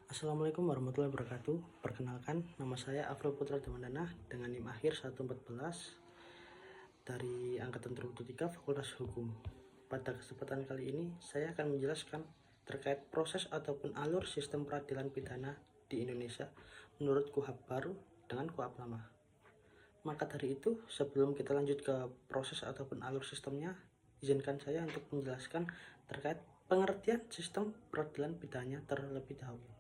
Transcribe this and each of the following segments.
Assalamualaikum warahmatullahi wabarakatuh. Perkenalkan, nama saya Afrul Putra Damandana dengan NIM akhir 114 dari Angkatan 2023 Fakultas Hukum. Pada kesempatan kali ini, saya akan menjelaskan terkait proses ataupun alur sistem peradilan pidana di Indonesia menurut KUHP baru dengan KUHP lama. Maka dari itu, sebelum kita lanjut ke proses ataupun alur sistemnya, izinkan saya untuk menjelaskan terkait pengertian sistem peradilan pidana terlebih dahulu.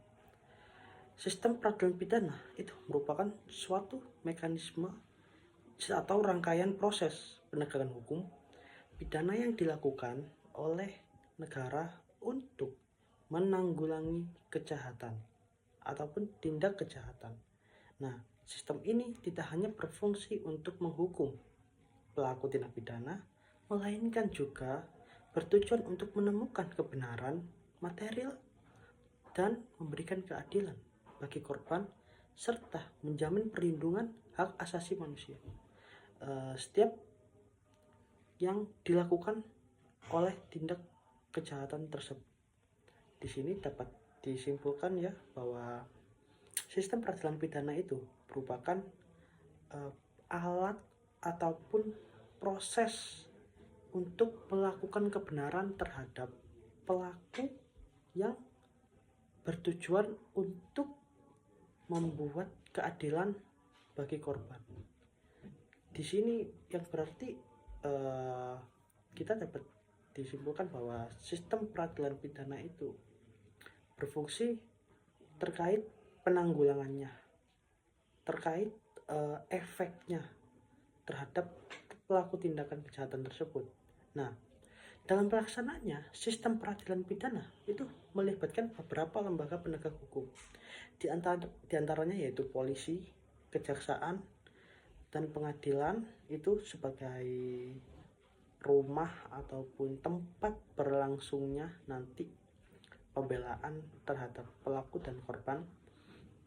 Sistem peradilan pidana itu merupakan suatu mekanisme atau rangkaian proses penegakan hukum pidana yang dilakukan oleh negara untuk menanggulangi kejahatan ataupun tindak kejahatan. Nah, sistem ini tidak hanya berfungsi untuk menghukum pelaku tindak pidana, melainkan juga bertujuan untuk menemukan kebenaran material dan memberikan keadilan bagi korban serta menjamin perlindungan hak asasi manusia. Setiap yang dilakukan oleh tindak kejahatan tersebut. Di sini dapat disimpulkan ya bahwa sistem peradilan pidana itu merupakan alat ataupun proses untuk melakukan kebenaran terhadap pelaku yang bertujuan untuk membuat keadilan bagi korban. Di sini yang berarti kita dapat disimpulkan bahwa sistem peradilan pidana itu berfungsi terkait penanggulangannya, terkait efeknya terhadap pelaku tindakan kejahatan tersebut. Nah, dalam pelaksanaannya, sistem peradilan pidana itu melibatkan beberapa lembaga penegak hukum. Di antaranya yaitu polisi, kejaksaan, dan pengadilan itu sebagai rumah ataupun tempat berlangsungnya nanti pembelaan terhadap pelaku dan korban.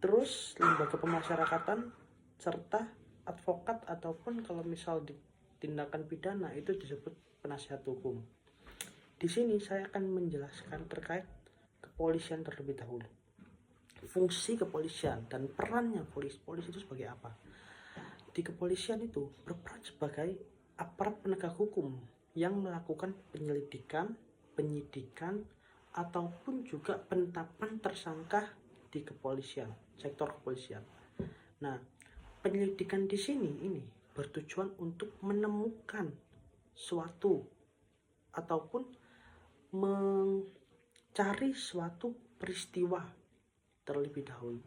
Terus lembaga pemasyarakatan serta advokat ataupun kalau misal di tindakan pidana itu disebut penasihat hukum. Di sini saya akan menjelaskan terkait kepolisian terlebih dahulu. Fungsi kepolisian dan perannya polisi itu sebagai apa? Di kepolisian itu berperan sebagai aparat penegak hukum yang melakukan penyelidikan, penyidikan, ataupun juga penetapan tersangka di kepolisian, sektor kepolisian. Nah, penyelidikan di sini ini bertujuan untuk menemukan suatu ataupun mencari suatu peristiwa terlebih dahulu.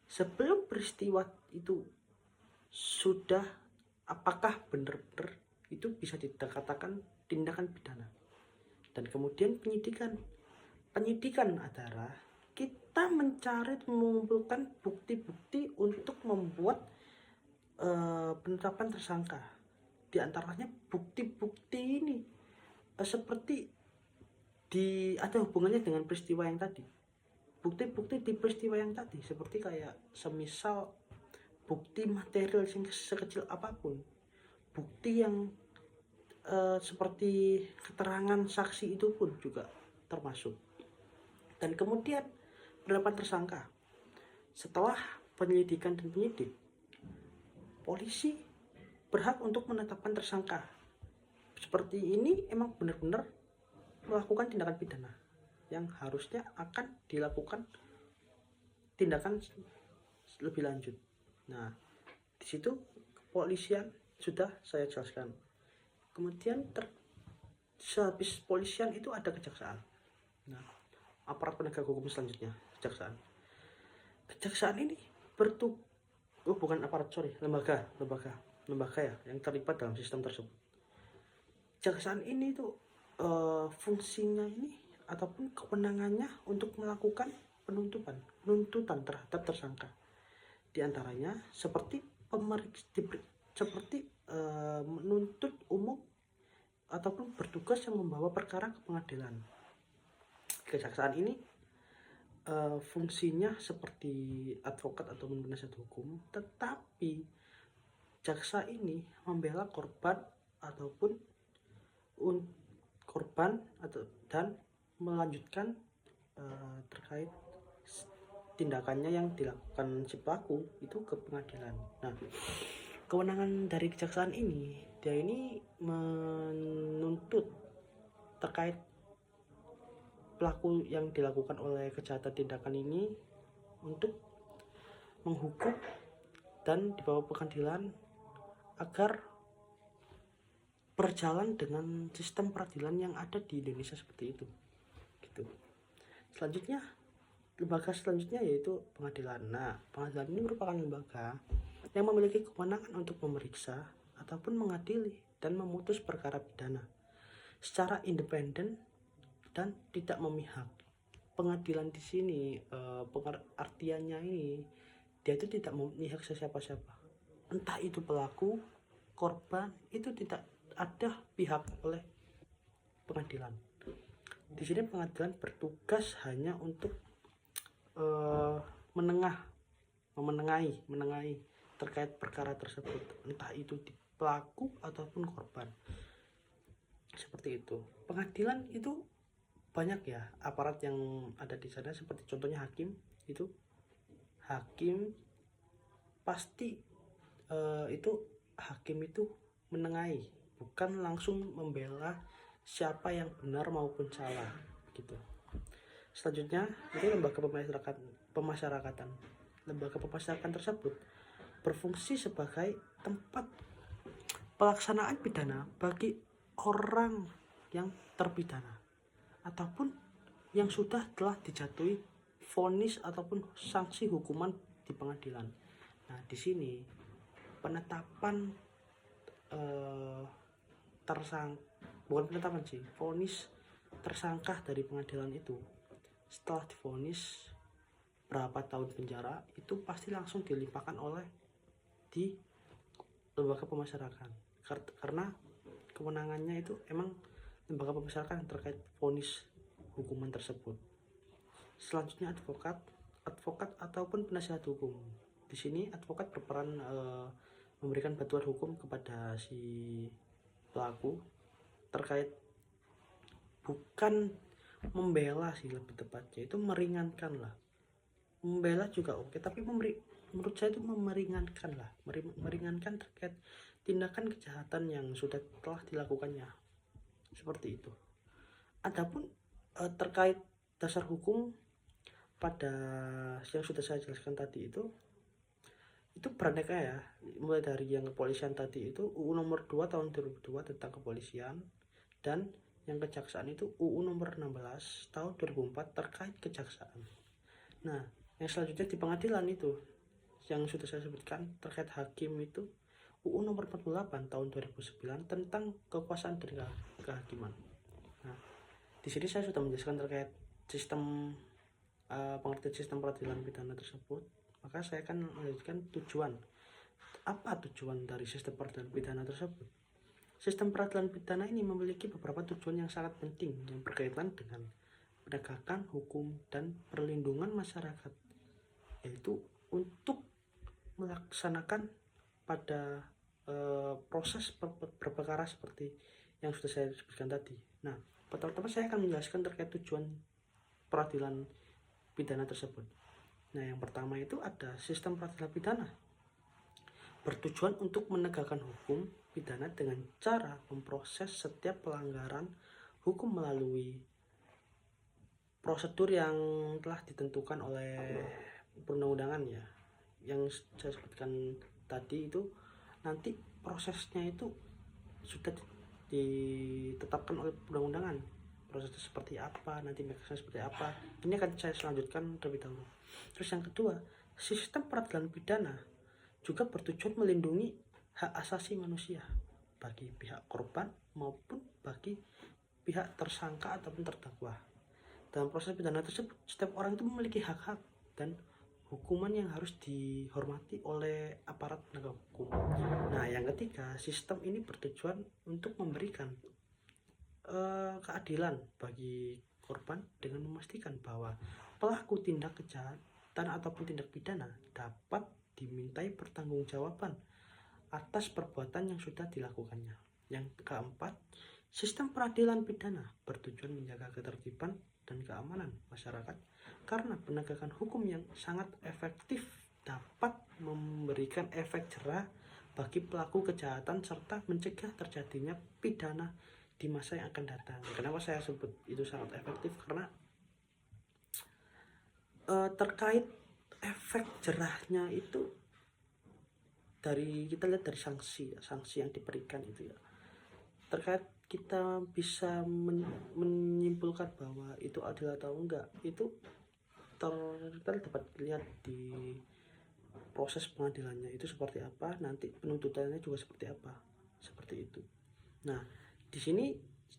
Sebelum peristiwa itu sudah apakah benar-benar itu bisa dikatakan tindakan pidana. Dan kemudian penyidikan adalah kita mencari mengumpulkan bukti-bukti untuk membuat penetapan tersangka. Di antaranya bukti-bukti ini seperti ada hubungannya dengan peristiwa yang tadi. Bukti-bukti di peristiwa yang tadi seperti kayak semisal bukti material sekecil apapun, bukti yang seperti keterangan saksi itu pun juga termasuk. Dan kemudian penetapan tersangka. Setelah penyelidikan dan penyidik, polisi berhak untuk menetapkan tersangka. Seperti ini emang benar-benar melakukan tindakan pidana yang harusnya akan dilakukan tindakan lebih lanjut. Nah, di situ kepolisian sudah saya jelaskan. Kemudian sehabis polisian itu ada kejaksaan. Nah, aparat penegak hukum selanjutnya kejaksaan. Kejaksaan ini lembaga ya yang terlibat dalam sistem tersebut. Kejaksaan ini itu fungsinya ini ataupun kewenangannya untuk melakukan penuntutan terhadap tersangka. Di antaranya seperti menuntut umum ataupun bertugas yang membawa perkara ke pengadilan. Kejaksaan ini fungsinya seperti advokat ataupun penasihat hukum, tetapi jaksa ini membela korban ataupun dan melanjutkan terkait tindakannya yang dilakukan si pelaku itu ke pengadilan. Nah, kewenangan dari kejaksaan ini, dia ini menuntut terkait pelaku yang dilakukan oleh kejahatan tindakan ini untuk menghukum dan dibawa pengadilan agar berjalan dengan sistem peradilan yang ada di Indonesia seperti itu gitu. Selanjutnya, lembaga selanjutnya yaitu pengadilan. Nah, pengadilan ini merupakan lembaga yang memiliki kewenangan untuk memeriksa ataupun mengadili dan memutus perkara pidana secara independen dan tidak memihak. Pengadilan di sini artiannya ini, dia itu tidak memihak siapa-siapa, entah itu pelaku, korban, itu tidak ada pihak oleh pengadilan. Di sini pengadilan bertugas hanya untuk menengahi terkait perkara tersebut, entah itu di pelaku ataupun korban. Seperti itu. Pengadilan itu banyak ya aparat yang ada di sana, seperti contohnya hakim. Itu hakim pasti itu hakim itu menengahi, bukan langsung membela siapa yang benar maupun salah gitu. Selanjutnya itu lembaga pemasyarakatan. Lembaga pemasyarakatan tersebut berfungsi sebagai tempat pelaksanaan pidana bagi orang yang terpidana ataupun yang telah dijatuhi vonis ataupun sanksi hukuman di pengadilan. Nah, di sini penetapan vonis tersangka dari pengadilan itu, setelah divonis berapa tahun penjara, itu pasti langsung dilimpahkan oleh di lembaga pemasyarakatan, karena kewenangannya itu emang lembaga pemasyarakatan terkait vonis hukuman tersebut. Selanjutnya advokat ataupun penasihat hukum. Di sini advokat berperan memberikan bantuan hukum kepada si pelaku terkait, bukan membela sih, lebih tepatnya itu meringankan lah. Membela juga oke, tapi menurut saya itu meringankan terkait tindakan kejahatan yang sudah telah dilakukannya, seperti itu. Adapun terkait dasar hukum pada yang sudah saya jelaskan tadi itu beraneka ya, mulai dari yang kepolisian tadi itu UU nomor 2 tahun 2002 tentang kepolisian, dan yang kejaksaan itu UU nomor 16 tahun 2004 terkait kejaksaan. Nah, yang selanjutnya di pengadilan itu yang sudah saya sebutkan terkait hakim itu UU nomor 48 tahun 2009 tentang kekuasaan dan kehakiman. Nah, di sini saya sudah menjelaskan terkait pengertian sistem peradilan pidana tersebut. Maka saya akan melanjutkan tujuan. Apa tujuan dari sistem peradilan pidana tersebut? Sistem peradilan pidana ini memiliki beberapa tujuan yang sangat penting yang berkaitan dengan penegakan hukum dan perlindungan masyarakat, yaitu untuk melaksanakan pada proses berperkara seperti yang sudah saya sebutkan tadi. Nah, pertama-tama saya akan menjelaskan terkait tujuan peradilan pidana tersebut. Nah, yang pertama itu ada sistem peradilan pidana bertujuan untuk menegakkan hukum pidana dengan cara memproses setiap pelanggaran hukum melalui prosedur yang telah ditentukan oleh perundang-undangan ya. Yang saya sebutkan tadi itu nanti prosesnya itu sudah ditetapkan oleh perundang-undangan. Prosesnya seperti apa, nanti mekanisme seperti apa, ini akan saya selanjutkan terlebih dahulu. Terus yang kedua, sistem peradilan pidana juga bertujuan melindungi hak asasi manusia bagi pihak korban maupun bagi pihak tersangka ataupun terdakwa. Dalam proses pidana tersebut, setiap orang itu memiliki hak-hak dan hukuman yang harus dihormati oleh aparat penegak hukum. Nah, yang ketiga, sistem ini bertujuan untuk memberikan keadilan bagi korban dengan memastikan bahwa pelaku tindak kejahatan ataupun tindak pidana dapat dimintai pertanggungjawaban atas perbuatan yang sudah dilakukannya. Yang keempat, sistem peradilan pidana bertujuan menjaga ketertiban dan keamanan masyarakat, karena penegakan hukum yang sangat efektif dapat memberikan efek jerah bagi pelaku kejahatan serta mencegah terjadinya pidana di masa yang akan datang. Kenapa saya sebut itu sangat efektif? Karena terkait efek jerahnya itu kita lihat dari sanksi yang diberikan itu ya. Terkait kita bisa menyimpulkan bahwa itu adil atau enggak, itu dapat dilihat di proses pengadilannya itu seperti apa, nanti penuntutannya juga seperti apa, seperti itu. Nah, di sini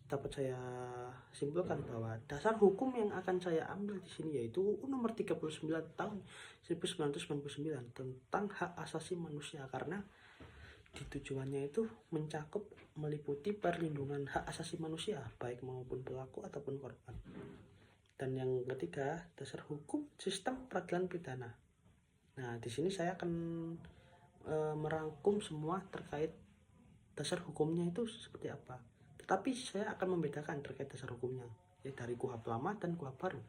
dapat saya simpulkan bahwa dasar hukum yang akan saya ambil di sini yaitu UU nomor 39 tahun 1999 tentang hak asasi manusia, karena di tujuannya itu mencakup meliputi perlindungan hak asasi manusia baik maupun pelaku ataupun korban. Dan yang ketiga, dasar hukum sistem peradilan pidana. Nah, di sini saya akan merangkum semua terkait dasar hukumnya itu seperti apa. Tetapi saya akan membedakan terkait dasar hukumnya ya dari KUHP lama dan KUHP baru.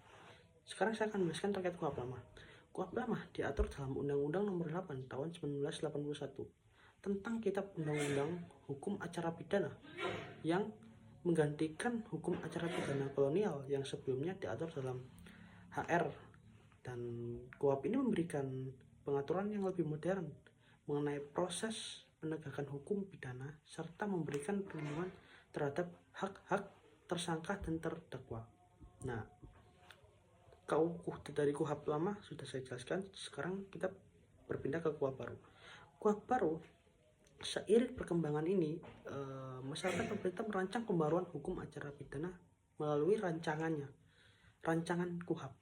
Sekarang saya akan menjelaskan terkait KUHP lama. KUHP lama diatur dalam Undang-Undang Nomor 8 Tahun 1981 tentang Kitab Undang-Undang Hukum Acara Pidana yang menggantikan hukum acara pidana kolonial yang sebelumnya diatur dalam HR. Dan KUHP ini memberikan pengaturan yang lebih modern mengenai proses penegakan hukum pidana serta memberikan perlindungan terhadap hak-hak tersangka dan terdakwa. Nah, dari KUHP lama sudah saya jelaskan. Sekarang kita berpindah ke KUHP baru. KUHP baru, seiring perkembangan ini, masyarakat pemerintah merancang pembaruan hukum acara pidana melalui rancangan KUHP.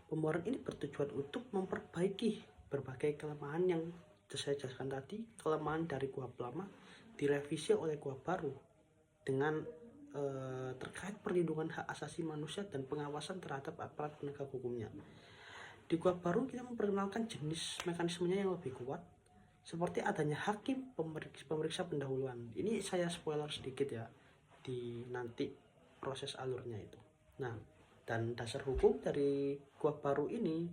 Pembaruan ini bertujuan untuk memperbaiki berbagai kelemahan yang saya jelaskan tadi. Kelemahan dari KUHP lama direvisi oleh KUHP baru dengan terkait perlindungan hak asasi manusia dan pengawasan terhadap aparat penegak hukumnya. Di KUHP baru kita memperkenalkan jenis mekanismenya yang lebih kuat, seperti adanya hakim pemeriksa pendahuluan. Ini saya spoiler sedikit ya di nanti proses alurnya itu. Nah, dan dasar hukum dari KUHP baru ini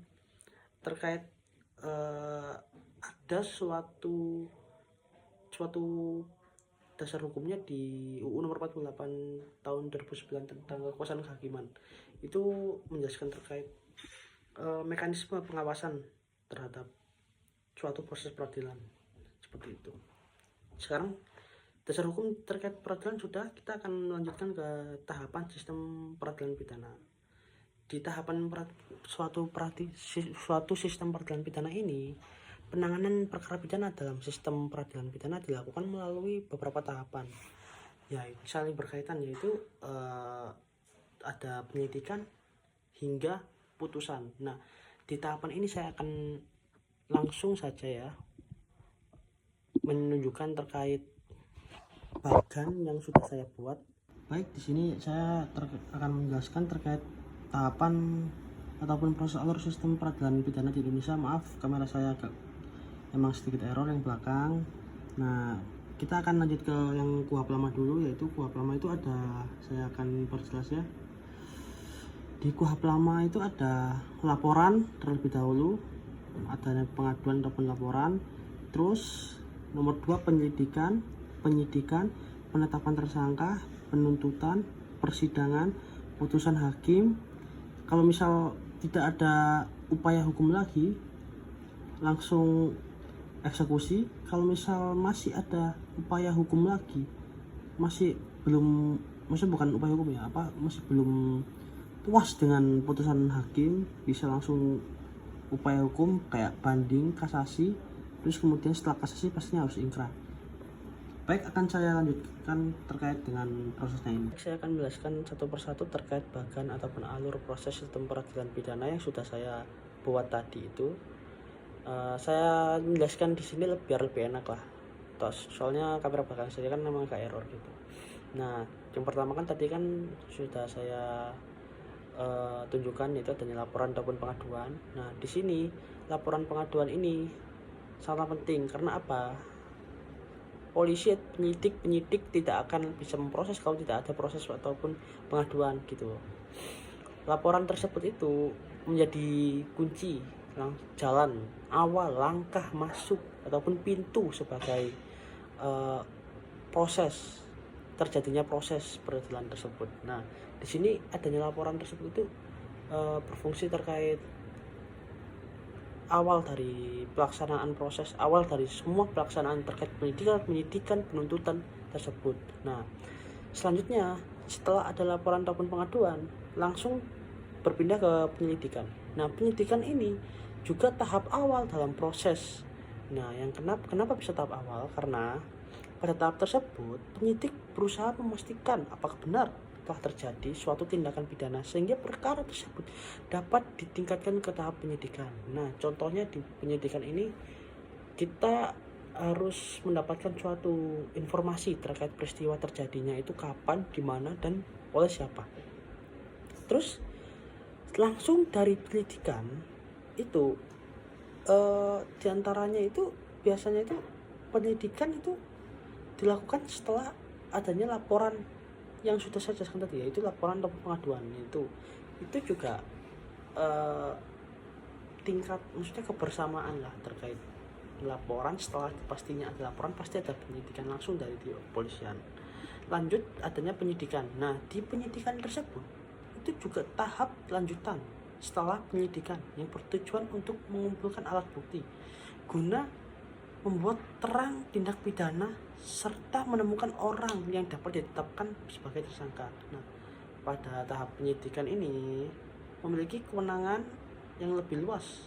terkait ada suatu dasar hukumnya di UU nomor 48 tahun 2009 tentang kekuasaan kehakiman. Itu menjelaskan terkait mekanisme pengawasan terhadap suatu proses peradilan seperti itu. Sekarang dasar hukum terkait peradilan sudah, kita akan melanjutkan ke tahapan sistem peradilan pidana. Di tahapan suatu sistem peradilan pidana ini, penanganan perkara pidana dalam sistem peradilan pidana dilakukan melalui beberapa tahapan. Ya, saling berkaitan, yaitu ada penyidikan hingga putusan. Nah, di tahapan ini saya akan langsung saja ya menunjukkan terkait bagan yang sudah saya buat. Baik, di sini saya akan menjelaskan terkait tahapan ataupun proses alur sistem peradilan pidana di Indonesia. Maaf, kamera saya agak emang sedikit error yang belakang. Nah, kita akan lanjut ke yang KUHP lama dulu, yaitu KUHP lama itu ada, saya akan perjelas ya. Di KUHP lama itu ada laporan terlebih dahulu, ada pengaduan ataupun laporan, terus nomor 2 penyidikan, penetapan tersangka, penuntutan, persidangan, putusan hakim. Kalau misal tidak ada upaya hukum lagi, langsung eksekusi. Kalau misal masih ada upaya hukum lagi, masih bukan upaya hukum ya, masih belum puas dengan putusan hakim, bisa langsung upaya hukum kayak banding, kasasi. Terus kemudian setelah kasasi pastinya harus ingkrah. Baik, akan saya lanjutkan terkait dengan prosesnya ini. Saya akan menjelaskan satu persatu terkait bagan ataupun alur proses sistem peradilan pidana yang sudah saya buat tadi itu. Saya menjelaskan di sini biar lebih enak lah. Soalnya kamera belakang saya kan memang agak error gitu. Nah, yang pertama kan tadi kan sudah saya tunjukkan, yaitu adanya laporan ataupun pengaduan. Nah, di sini laporan pengaduan ini sangat penting. Karena apa? Polisi, penyidik tidak akan bisa memproses kalau tidak ada proses ataupun pengaduan gitu. laporan tersebut itu menjadi kunci jalan awal langkah masuk ataupun pintu sebagai proses terjadinya proses peradilan tersebut. Nah, di sini adanya laporan tersebut itu berfungsi terkait awal dari pelaksanaan proses, awal dari semua pelaksanaan terkait penyidikan, penuntutan tersebut. Nah, selanjutnya setelah ada laporan ataupun pengaduan, langsung berpindah ke penyelidikan. Nah, penyelidikan ini juga tahap awal dalam proses. Nah, yang kenapa bisa tahap awal? Karena pada tahap tersebut, penyidik berusaha memastikan apakah benar telah terjadi suatu tindakan pidana sehingga perkara tersebut dapat ditingkatkan ke tahap penyidikan. Nah, contohnya di penyidikan ini kita harus mendapatkan suatu informasi terkait peristiwa terjadinya itu kapan, di mana, dan oleh siapa. Terus langsung dari penyelidikan itu diantaranya itu biasanya itu penyidikan itu dilakukan setelah adanya laporan yang sudah saya jelaskan tadi, yaitu laporan atau pengaduan. Itu juga tingkat maksudnya kebersamaan lah terkait laporan. Setelah pastinya ada laporan, pasti ada penyidikan langsung dari kepolisian. Lanjut adanya penyidikan. Nah, di penyidikan tersebut itu juga tahap lanjutan setelah penyidikan yang bertujuan untuk mengumpulkan alat bukti guna membuat terang tindak pidana serta menemukan orang yang dapat ditetapkan sebagai tersangka. Nah, pada tahap penyidikan ini memiliki kewenangan yang lebih luas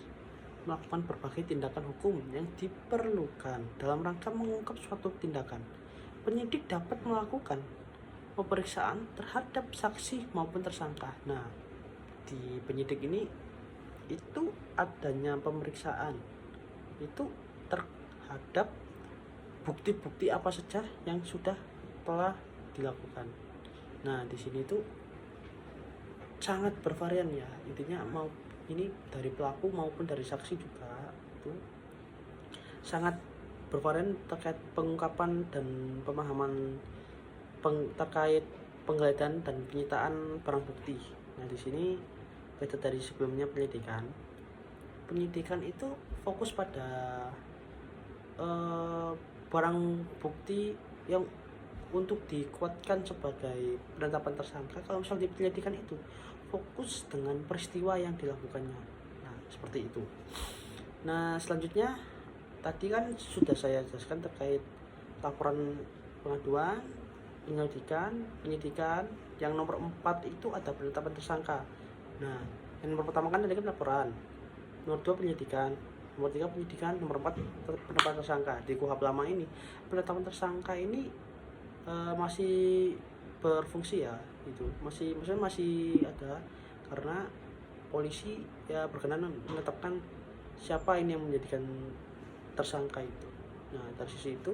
melakukan berbagai tindakan hukum yang diperlukan dalam rangka mengungkap suatu tindakan. Penyidik dapat melakukan pemeriksaan terhadap saksi maupun tersangka. Nah, di penyidik ini itu adanya pemeriksaan itu terhadap bukti-bukti apa saja yang sudah telah dilakukan. Nah, di sini itu sangat bervarian ya, intinya mau ini dari pelaku maupun dari saksi juga itu sangat bervarian terkait pengungkapan dan pemahaman terkait penggeledahan dan penyitaan barang bukti. Nah, di sini beda dari sebelumnya penyidikan. Penyidikan itu fokus pada barang bukti yang untuk dikuatkan sebagai penetapan tersangka. Kalau misal di penyelidikan itu fokus dengan peristiwa yang dilakukannya. Nah, seperti itu. Nah, selanjutnya tadi kan sudah saya jelaskan terkait laporan pengaduan, penyidikan. Yang nomor 4 itu ada penetapan tersangka. Nah, yang nomor pertama kan tadi kan laporan, nomor 2 penyidikan, nomor 3 penyidikan, nomor 4 penetapan tersangka. Di KUHP lama ini penetapan tersangka ini masih berfungsi ya, itu masih ada karena polisi ya berkenan menetapkan siapa ini yang menjadikan tersangka itu. Nah, dari sisi itu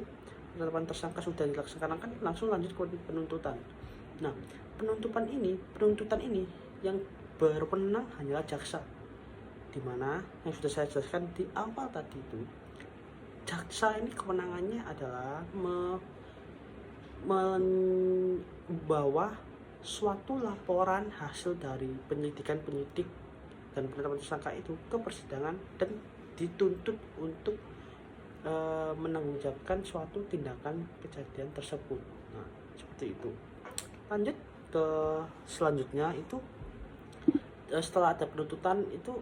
penetapan tersangka sudah dilaksanakan, kan langsung lanjut ke penuntutan. Nah, penuntutan ini yang berwenang hanyalah jaksa, dimana yang sudah saya jelaskan di awal tadi itu, jaksa ini kewenangannya adalah membawa suatu laporan hasil dari penyelidikan penyidik dan penetapan tersangka itu ke persidangan dan dituntut untuk menanggungjawabkan suatu tindakan kejadian tersebut. Nah, seperti itu. Lanjut ke selanjutnya itu setelah ada penuntutan itu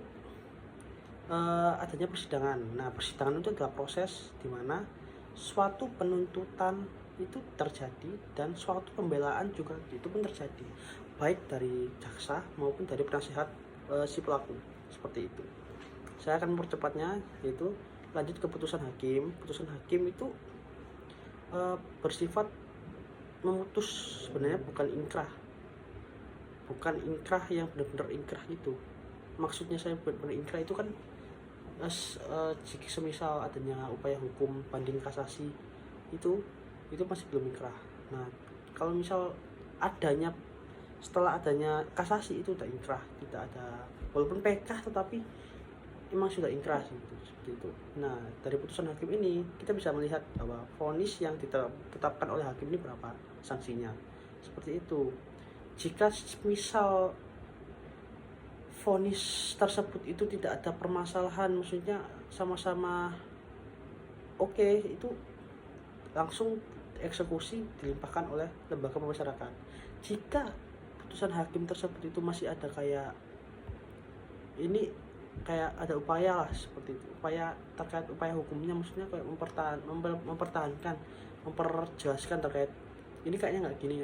adanya persidangan. Nah, persidangan itu adalah proses di mana suatu penuntutan itu terjadi dan suatu pembelaan juga itu pun terjadi, baik dari jaksa maupun dari penasihat si pelaku. Seperti itu. Saya akan mempercepatnya, yaitu lanjut ke putusan hakim. Putusan hakim itu bersifat memutus, sebenarnya bukan inkrah yang benar-benar inkrah itu. Maksudnya saya benar-benar inkrah itu kan jika semisal adanya upaya hukum banding kasasi itu masih belum inkrah. Nah, kalau misal setelah adanya kasasi itu udah inkrah, tidak ada walaupun PK tetapi emang sudah inkrah gitu, seperti itu. Nah, dari putusan hakim ini kita bisa melihat bahwa vonis yang ditetapkan oleh hakim ini berapa sanksinya. Seperti itu. Jika misal vonis tersebut itu tidak ada permasalahan, maksudnya sama-sama oke, itu langsung eksekusi dilimpahkan oleh lembaga pemasyarakatan. Jika putusan hakim tersebut itu masih ada kayak ini, kayak ada upaya lah seperti itu, upaya terkait upaya hukumnya, maksudnya kayak mempertahankan, memperjelaskan terkait ini kayaknya nggak gini,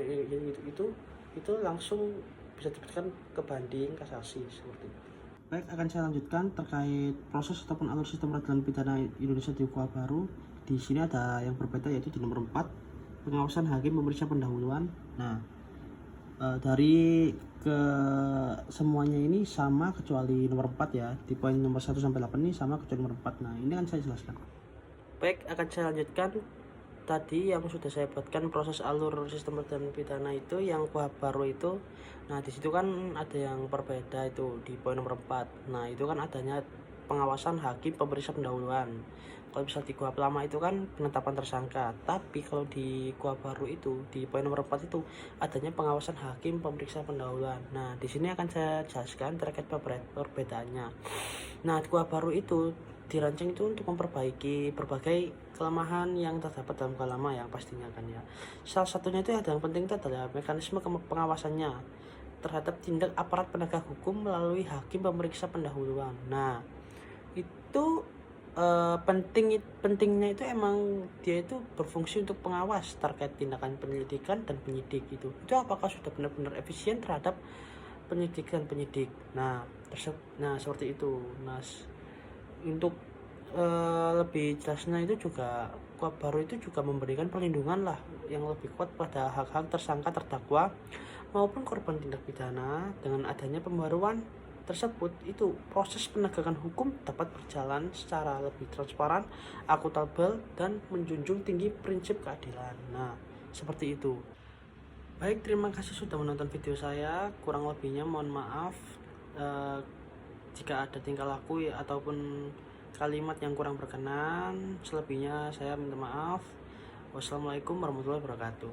gitu, itu langsung bisa diberikan ke banding kasasi seperti itu. Baik, akan saya lanjutkan terkait proses ataupun alur sistem peradilan pidana Indonesia di KUA baru. Di sini ada yang berbeda, yaitu di nomor 4, pengawasan hakim pemeriksa pendahuluan. Nah, dari ke semuanya ini sama kecuali nomor 4 ya. Di poin nomor 1 sampai 8 ini sama kecuali nomor 4. Nah, ini akan saya jelaskan. Baik, akan saya lanjutkan tadi yang sudah saya buatkan proses alur sistem peradilan pidana itu yang KUHP baru itu. Nah, di situ kan ada yang berbeda itu di poin nomor 4. Nah, itu kan adanya pengawasan hakim pemeriksa pendahuluan. Kalau misal di KUHP lama itu kan penetapan tersangka, tapi kalau di KUHP baru itu di poin nomor 4 itu adanya pengawasan hakim pemeriksa pendahuluan. Nah, di sini akan saya jelaskan terkait perbedaannya. Nah, di KUHP baru itu dirancang itu untuk memperbaiki berbagai kelemahan yang terdapat dalam KUHP lama yang pastinya kan ya. Salah satunya itu yang penting itu adalah mekanisme pengawasannya terhadap tindak aparat penegak hukum melalui hakim pemeriksa pendahuluan. Nah, itu pentingnya itu emang dia itu berfungsi untuk pengawas terkait tindakan penyelidikan dan penyidik itu apakah sudah benar-benar efisien terhadap penyidik. Nah, seperti itu. Nah, untuk lebih jelasnya itu juga KUHP baru itu juga memberikan perlindungan lah yang lebih kuat pada hak-hak tersangka, terdakwa maupun korban tindak pidana. Dengan adanya pembaruan tersebut itu proses penegakan hukum dapat berjalan secara lebih transparan, akuntabel, dan menjunjung tinggi prinsip keadilan. Nah, seperti itu. Baik, terima kasih sudah menonton video saya. Kurang lebihnya mohon maaf jika ada tingkah laku ataupun kalimat yang kurang berkenan. Selebihnya saya minta maaf. Wassalamualaikum warahmatullahi wabarakatuh.